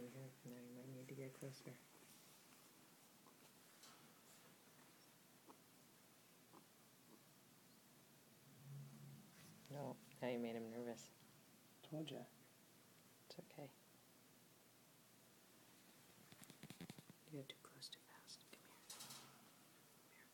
good here. Now you might need to get closer. No, now you made him nervous. Told ya. It's okay. You get too close too fast. Come here.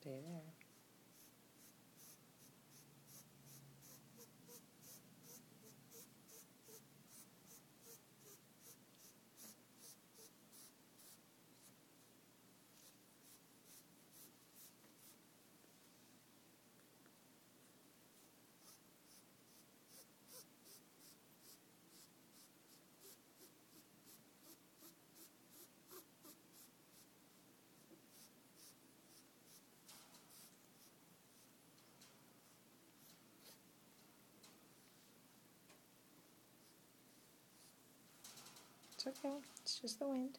Stay there. It's okay. It's just the wind.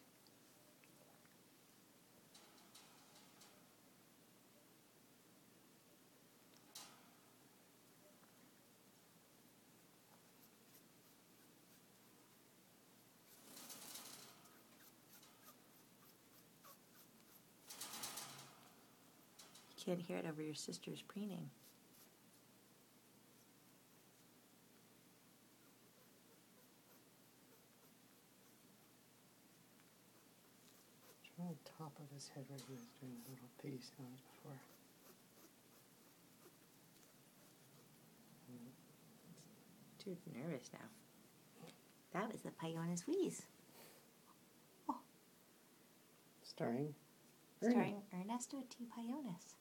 You can't hear it over your sister's preening. It's on the top of his head where he was doing little piggy sounds before. Too nervous now. That was the Pionis Wheeze. Starring Starring Ernesto T. Pionis.